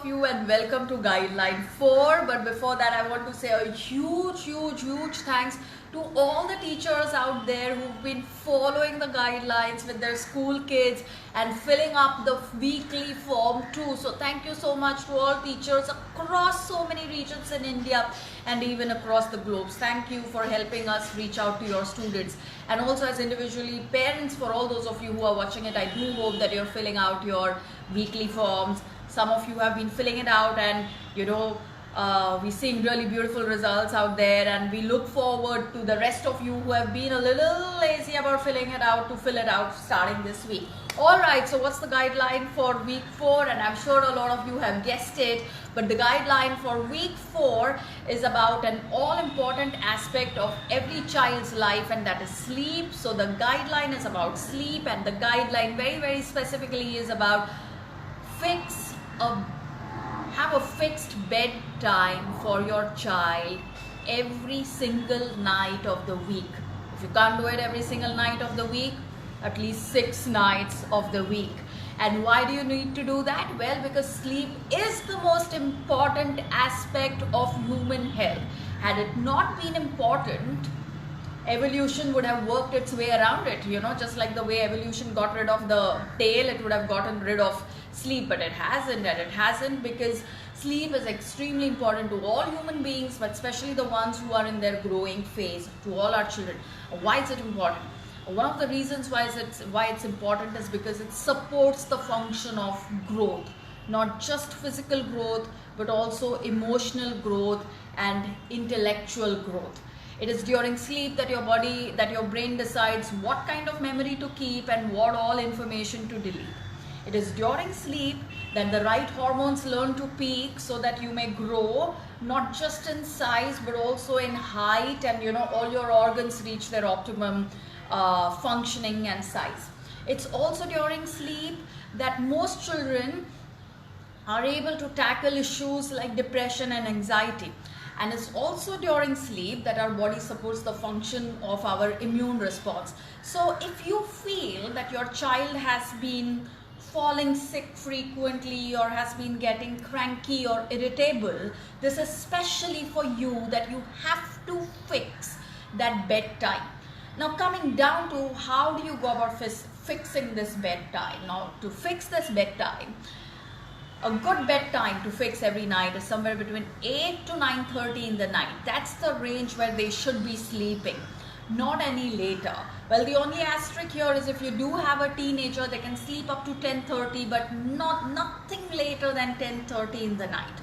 of you and welcome to Guideline 4. But before that, I want to say a huge thanks to all the teachers out there who've been following the guidelines with their school kids and filling up the weekly form too. So thank you so much to all teachers across so many regions in India and even across the globe. Thank you for helping us reach out to your students. And also as individually parents, for all those of you who are watching it, I do hope that you're filling out your weekly forms. Some of you have been filling it out and we're seeing really beautiful results out there, and we look forward to the rest of you who have been a little lazy about filling it out to fill it out starting this week. Alright, so what's the guideline for week 4? And I'm sure a lot of you have guessed it, but the guideline for week 4 is about an all-important aspect of every child's life, and that is sleep. So the guideline is about sleep, and the guideline very specifically is about have a fixed bedtime for your child every single night of the week. If you can't do it every single night of the week, at least 6 nights of the week. And why do you need to do that? Well, because sleep is the most important aspect of human health. Had it not been important, evolution would have worked its way around it, just like the way evolution got rid of the tail, it would have gotten rid of sleep, but it hasn't, because sleep is extremely important to all human beings, but especially the ones who are in their growing phase, to all our children. Why is it important? One of the reasons why it's important is because it supports the function of growth, not just physical growth, but also emotional growth and intellectual growth. It is during sleep that your brain decides what kind of memory to keep and what all information to delete. It is during sleep that the right hormones learn to peak so that you may grow, not just in size, but also in height, and all your organs reach their optimum functioning and size. It's also during sleep that most children are able to tackle issues like depression and anxiety. And it's also during sleep that our body supports the function of our immune response. So if you feel that your child has been falling sick frequently or has been getting cranky or irritable, this is especially for you, that you have to fix that bedtime. Now, coming down to how do you go about fixing this bedtime? Now, to fix this bedtime, a good bedtime to fix every night is somewhere between 8 to 9:30 in the night. That's the range where they should be sleeping, not any later. Well, the only asterisk here is if you do have a teenager, they can sleep up to 10:30, but nothing later than 10:30 in the night.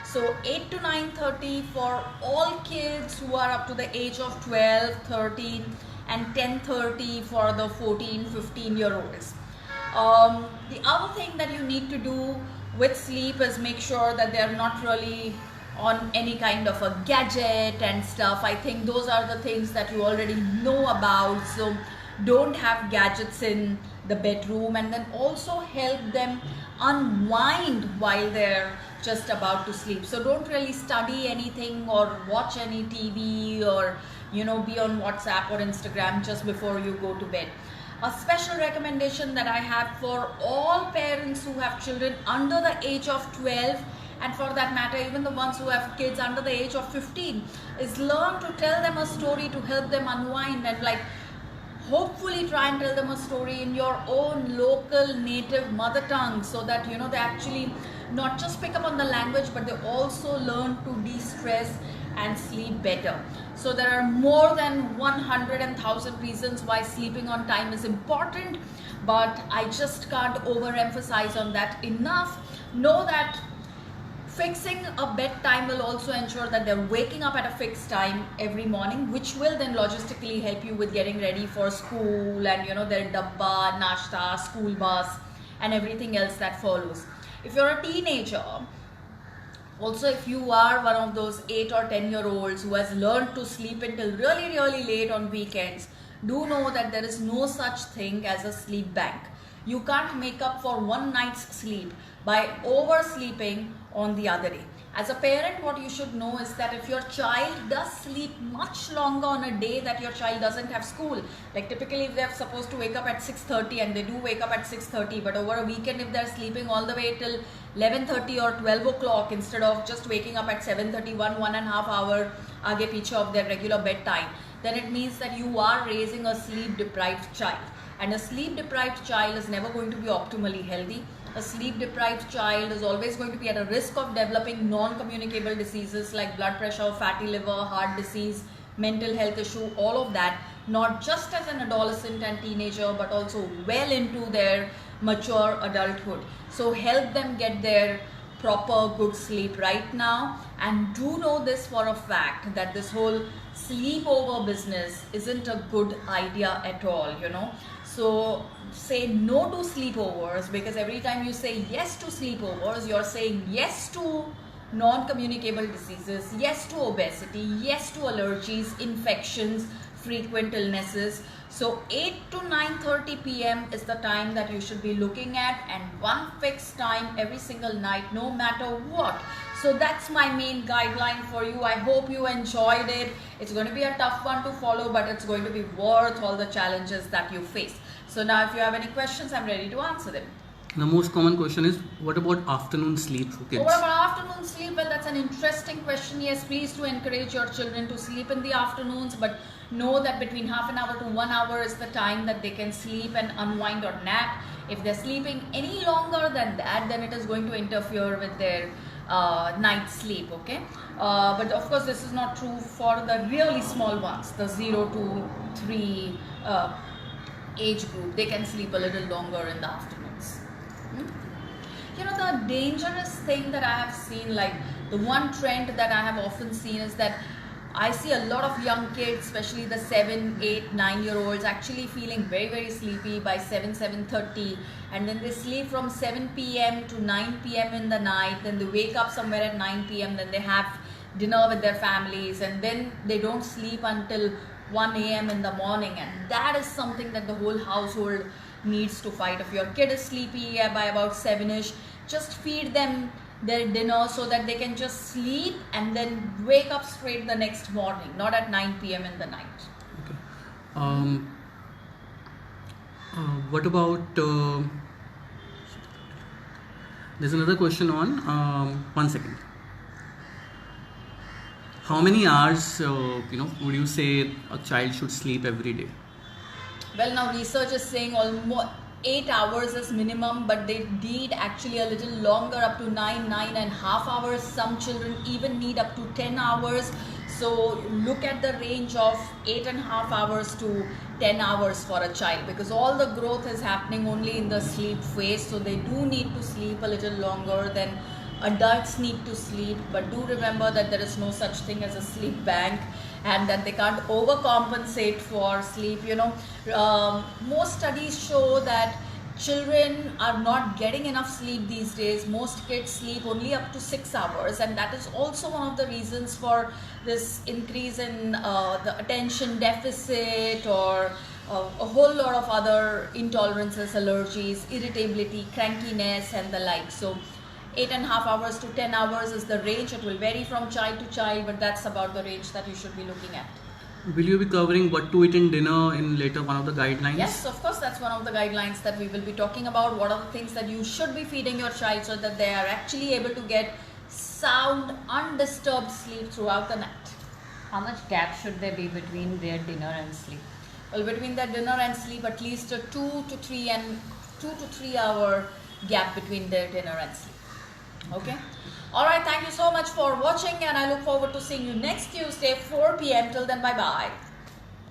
So 8 to 9:30 for all kids who are up to the age of 12, 13, and 10:30 for the 14, 15-year-olds. The other thing that you need to do with sleep is make sure that they're not really on any kind of a gadget and stuff. I think those are the things that you already know about. So don't have gadgets in the bedroom, and then also help them unwind while they're just about to sleep. So don't really study anything or watch any TV or be on WhatsApp or Instagram just before you go to bed. A special recommendation that I have for all parents who have children under the age of 12, and for that matter even the ones who have kids under the age of 15, is learn to tell them a story to help them unwind, and hopefully try and tell them a story in your own local native mother tongue, so that they actually not just pick up on the language, but they also learn to de-stress and sleep better. So there are more than 100,000 reasons why sleeping on time is important, but I just can't overemphasize on that enough. Know that fixing a bedtime will also ensure that they're waking up at a fixed time every morning, which will then logistically help you with getting ready for school and their dabba, nashta, school bus, and everything else that follows. If you're a teenager, also if you are one of those 8 or 10-year-olds who has learned to sleep until really late on weekends, do know that there is no such thing as a sleep bank. You can't make up for one night's sleep by oversleeping on the other day. As a parent, what you should know is that if your child does sleep much longer on a day that your child doesn't have school, like typically if they're supposed to wake up at 6:30 and they do wake up at 6:30, but over a weekend if they're sleeping all the way till 11:30 or 12 o'clock instead of just waking up at 7:30, 1.5 hour aage piche of their regular bedtime, then it means that you are raising a sleep deprived child. And a sleep deprived child is never going to be optimally healthy. A sleep deprived child is always going to be at a risk of developing non-communicable diseases like blood pressure, fatty liver, heart disease, mental health issue, all of that, not just as an adolescent and teenager, but also well into their mature adulthood. So help them get their proper good sleep right now, and do know this for a fact that this whole sleepover business isn't a good idea at all, you know. So say no to sleepovers, because every time you say yes to sleepovers, you're saying yes to non-communicable diseases, yes to obesity, yes to allergies, infections, frequent illnesses. So 8 to 9:30 p.m. is the time that you should be looking at, and one fixed time every single night, no matter what. So that's my main guideline for you. I hope you enjoyed it. It's going to be a tough one to follow, but it's going to be worth all the challenges that you face. So now if you have any questions, I'm ready to answer them. The most common question is, what about afternoon sleep for kids? What about afternoon sleep? Well, that's an interesting question. Yes, please do encourage your children to sleep in the afternoons, but know that between half an hour to 1 hour is the time that they can sleep and unwind or nap. If they're sleeping any longer than that, then it is going to interfere with their night sleep, okay? But of course, this is not true for the really small ones, the 0 to 3 age group. They can sleep a little longer in the afternoons. You know, the dangerous thing that I have seen, like the one trend that I have often seen, is that I see a lot of young kids, especially the 7, 8, 9-year-olds, actually feeling very, very sleepy by 7:30, and then they sleep from 7 p.m. to 9 p.m. in the night, then they wake up somewhere at 9 p.m., then they have dinner with their families, and then they don't sleep until 1 a.m. in the morning. And that is something that the whole household needs to fight. If your kid is sleepy by about 7ish, just feed them their dinner so that they can just sleep and then wake up straight the next morning, not at 9 p.m. in the night. Okay. What about there's another question on 1 second. How many hours would you say a child should sleep every day? Well, now research is saying almost 8 hours is minimum, but they need actually a little longer, up to 9.5 hours. Some children even need up to 10 hours. So look at the range of 8.5 hours to 10 hours for a child, because all the growth is happening only in the sleep phase. So they do need to sleep a little longer than adults need to sleep. But do remember that there is no such thing as a sleep bank, and that they can't overcompensate for sleep. You know, most studies show that children are not getting enough sleep these days. Most kids sleep only up to 6 hours, and that is also one of the reasons for this increase in the attention deficit, or a whole lot of other intolerances, allergies, irritability, crankiness, and the like. So 8.5 hours to 10 hours is the range. It will vary from child to child, but that's about the range that you should be looking at. Will you be covering what to eat in dinner in later one of the guidelines? Yes, of course, that's one of the guidelines that we will be talking about. What are the things that you should be feeding your child so that they are actually able to get sound, undisturbed sleep throughout the night. How much gap should there be between their dinner and sleep? Well, between their dinner and sleep, at least a 2 to 3 hour gap between their dinner and sleep. Okay. Alright, thank you so much for watching, and I look forward to seeing you next Tuesday 4 p.m. Till then, bye bye.